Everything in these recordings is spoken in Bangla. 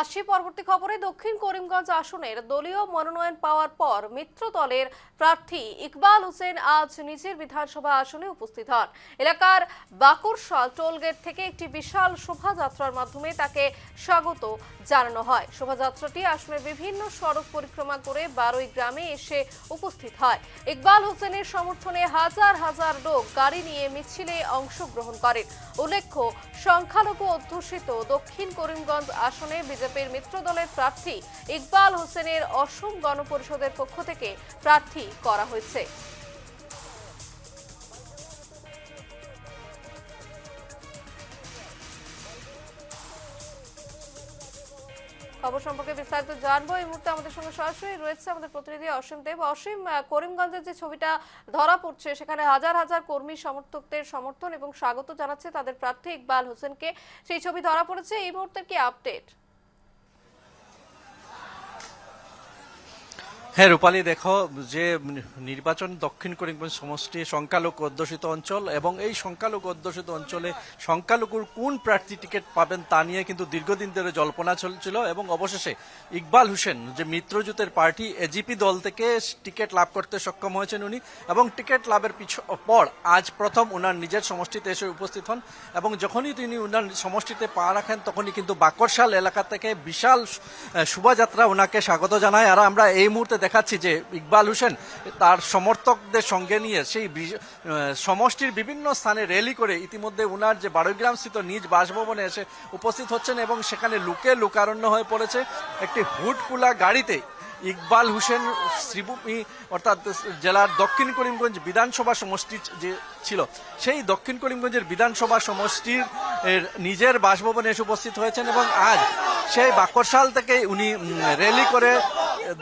আসছি পরবর্তী খবরে। দক্ষিণ করিমগঞ্জ আসনের দলীয় মনোনয়ন পাওয়ার পর মিত্র দলের প্রার্থী ইকবাল হোসেন আজ নিজের বিধানসভা আসনে উপস্থিত হন। এলাকার বাকুরশাল টোলগেট থেকে একটি বিশাল শোভাযাত্রার মাধ্যমে তাকে স্বাগত জানানো হয়। শোভাযাত্রাটি আসনের বিভিন্ন সড়ক পরিক্রমা করে 12 গ্রামে এসে উপস্থিত হয়। ইকবাল হোসেনের সমর্থনে হাজার হাজার লোক গাড়ি নিয়ে মিছিলে অংশগ্রহণ করেন। উল্লেখ্য, সংখ্যালঘু অধ্যুষিত দক্ষিণ করিমগঞ্জ আসনে বিজেপির মিত্র দলের প্রার্থী ইকবাল হোসেনের অসম গণপরিষদের পক্ষ থেকে প্রার্থী করা হয়েছে। খবর সম্পর্কে বিস্তারিত জানবো। এই মুহূর্তে আমাদের সঙ্গে সরাসরি রয়েছে আমাদের প্রতিনিধি অসীম দেব। অসীম, করিমগঞ্জের যে ছবিটা ধরা পড়ছে সেখানে হাজার হাজার কর্মী সমর্থকদের সমর্থন এবং স্বাগত জানাচ্ছে তাদের প্রার্থী ইকবাল হোসেনকে, সেই ছবি ধরা পড়েছে। এই মুহূর্তের কি আপডেট? হ্যাঁ রূপালী, দেখো যে নির্বাচন দক্ষিণ করিমগঞ্জ সমষ্টি সংখ্যালঘু অধ্যুষিত অঞ্চল এবং এই সংখ্যালঘু অধ্যুষিত অঞ্চলে সংখ্যালঘুর কোন প্রার্থী টিকিট পাবেন তা নিয়ে কিন্তু দীর্ঘদিন ধরে জল্পনা চলছিল এবং অবশেষে ইকবাল হোসেন যে মিত্রজোটের পার্টি এজিপি দল থেকে টিকিট লাভ করতে সক্ষম হয়েছেন উনি, এবং টিকিট লাভের পর আজ প্রথম উনার নিজের সমষ্টিতে এসে উপস্থিত হন এবং যখনই তিনি উনার সমষ্টিতে পা রাখেন তখনই কিন্তু বাকরশাল এলাকা থেকে বিশাল শোভাযাত্রা ওনাকে স্বাগত জানায়। আর আমরা এই মুহূর্তে দেখাচ্ছি যে ইকবাল হোসেন তার সমর্থকদের সঙ্গে নিয়ে সেই সমষ্টির বিভিন্ন স্থানে র্যালি করে ইতিমধ্যে উনার যে 12 গ্রাম স্থিত নিজ বাসভবনে এসে উপস্থিত হচ্ছেন এবং সেখানে লোকারণ্য হয়ে পড়েছে। একটি হুডকুলা গাড়িতে ইকবাল হোসেন শ্রীভূমি অর্থাৎ জেলার দক্ষিণ করিমগঞ্জ বিধানসভা সমষ্টি যে ছিল সেই দক্ষিণ করিমগঞ্জের বিধানসভা সমষ্টির নিজের বাসভবনে এসে উপস্থিত হয়েছেন এবং আজ সেই বাকরশাল থেকে উনি র্যালি করে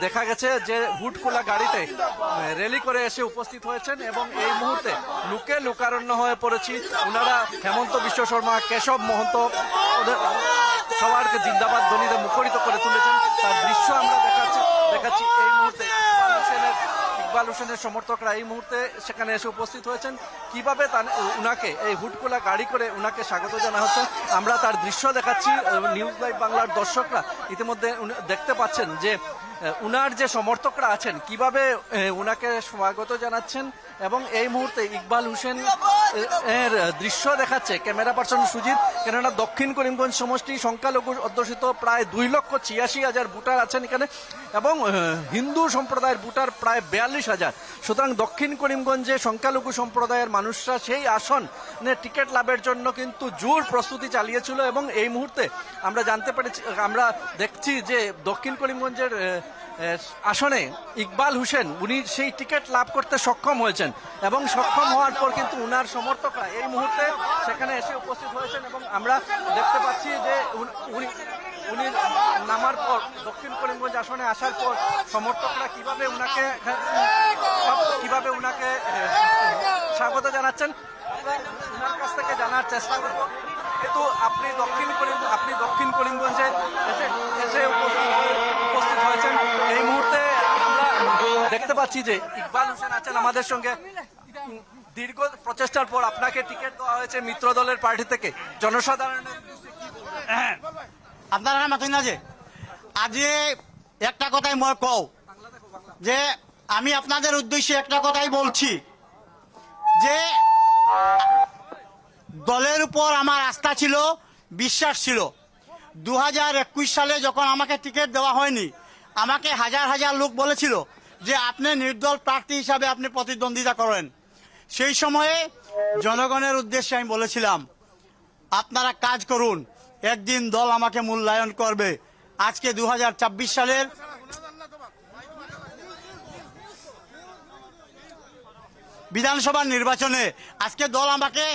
দেখা গেছে যে হুডকুলা গাড়িতে র্যালি করে এসে উপস্থিত হয়েছেন এবং এই মুহূর্তে লোকারণ্য হয়ে পড়েছি। ওনারা হেমন্ত বিশ্ব শর্মা, কেশব মহন্ত সবারকে জিন্দাবাদ ধ্বনিতে মুখরিত করে তুলেছেন। তার দৃশ্য আমরা দেখাচ্ছি এই মুহূর্তে। ইকবাল হোসেনের সমর্থকরা এই মুহূর্তে সেখানে এসে উপস্থিত হয়েছেন। কিভাবে উনাকে এই হুডকুলা গাড়ি করে উনাকে স্বাগত জানা হচ্ছে আমরা তার দৃশ্য দেখাচ্ছি। নিউজ লাইভ বাংলার দর্শকরা ইতিমধ্যে দেখতে পাচ্ছেন যে উনার যে সমর্থকরা আছেন কিভাবে উনাকে স্বাগত জানাচ্ছেন এবং এই মুহূর্তে ইকবাল হোসেন এর দৃশ্য দেখাচ্ছে ক্যামেরা পার্সন সুজিত। কেননা দক্ষিণ করিমগঞ্জ সমষ্টি সংখ্যালঘু অধ্যুষিত প্রায় 2,86,000 ভোটার আছেন এখানে এবং হিন্দু সম্প্রদায়ের ভোটার প্রায় 42,000। সুতরাং দক্ষিণ করিমগঞ্জে সংখ্যালঘু সম্প্রদায়ের মানুষরা সেই আসন টিকিট লাভের জন্য কিন্তু জোর প্রস্তুতি চালিয়েছিল এবং এই মুহূর্তে আমরা দেখছি যে দক্ষিণ করিমগঞ্জের আসনে ইকবাল হোসেন উনি সেই টিকিট লাভ করতে সক্ষম হয়েছেন এবং সক্ষম হওয়ার পর কিন্তু উনার সমর্থকরা এই মুহূর্তে সেখানে এসে উপস্থিত হয়েছেন এবং আমরা দেখতে পাচ্ছি যে উনি নামার পর দক্ষিণ করিমগঞ্জ আসনে আসার পর সমর্থকরা কিভাবে উনাকে স্বাগত জানাচ্ছেন উনার কাছ থেকে জানার চেষ্টা করব। কিন্তু আপনি দক্ষিণ করিমগঞ্জে এসে উপস্থিত হয়েছেন। এই মুহূর্তে আমরা দেখতে পাচ্ছি যে ইকবাল হোসেন আছেন আমাদের সঙ্গে। দীর্ঘ প্রচেষ্টার পর আপনাকে টিকিট দেওয়া হয়েছে মিত্র দলের পার্টি থেকে। জনসাধারণের আপনারা মাতুন না যে আজি একটা কথাই মই কও যে আমি আপনাদের উদ্দেশ্যে একটা কথাই বলছি যে দলের উপর আমার আস্থা ছিল, বিশ্বাস ছিল। 2021 সালে যখন আমাকে টিকিট দেওয়া হয়নি আমাকে হাজার হাজার লোক বলেছিল যে আপনি নির্দল প্রার্থী হিসাবে আপনি প্রতিদ্বন্দ্বিতা করেন। সেই সময়ে জনগণের উদ্দেশ্যে আমি বলেছিলাম আপনারা কাজ করুন, একদিন দল আমাকে মূল্যায়ন করবে। আজকে 2024 সালের বিধানসভা নির্বাচনে আজকে দল আমাকে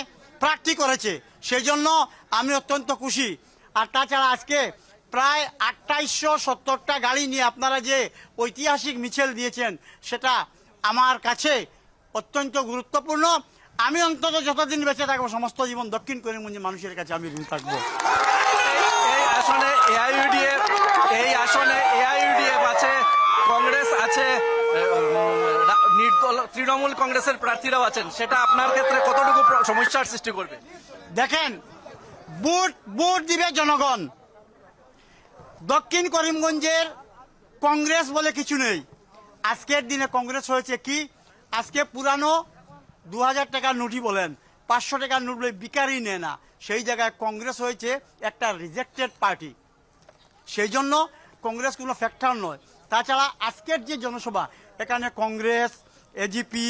প্রার্থী করেছে, সেই জন্য আমি অত্যন্ত খুশি। আর তাছাড়া আজকে প্রায় 2870টা গাড়ি নিয়ে আপনারা যে ঐতিহাসিক মিছিল দিয়েছেন সেটা আমার কাছে অত্যন্ত গুরুত্বপূর্ণ। আমি অন্তত যতদিন বেঁচে থাকবো সমস্ত জীবন দক্ষিণ করিমগঞ্জের মানুষের কাছে আমি ঋণ থাকবো। এই আসনে এআইইউডিএফ আছে, কংগ্রেস আছে, তৃণমূল কংগ্রেসের প্রার্থীরাও আছেন। সেটা আপনার ক্ষেত্রে কতটুকু সমস্যার সৃষ্টি করবে? দেখেন, ভোট দিবে জনগণ। দক্ষিণ করিমগঞ্জের কংগ্রেস বলে কিছু নেই। আজকের দিনে কংগ্রেস হয়েছে কি, আজকে পুরানো 2000 টাকার নোটই বলেন, 500 টাকার নোট বলে বিকারই নেয় না, সেই জায়গায় কংগ্রেস হয়েছে একটা রিজেক্টেড পার্টি। সেই জন্য কংগ্রেস কোনো ফ্যাক্টর নয়। তাছাড়া আজকের যে জনসভা, এখানে Congress, AGP,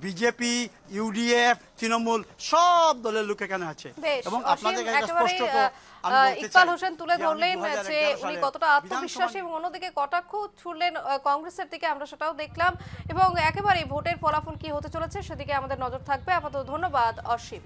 BJP, UDF, Trinamool সব দলের লোক এখানে আছে। বেশ, এবং অসীম, আপনাদের কাছে একেবারেই, স্পষ্টত আমি বলতে ইকবাল চাই হোসেন তুলে যে আমি ধরলেন 2011 যে উনি সালে কতটা আত্মবিশ্বাসী এবং অন্যদিকে কটাক্ষ ছুড়লেন কংগ্রেসের দিকে, আমরা সেটাও দেখলাম এবং একেবারেই ভোটের ফলাফল কি হতে চলেছে সেদিকে আমাদের নজর থাকবে। আপাতত ধন্যবাদ অসীম।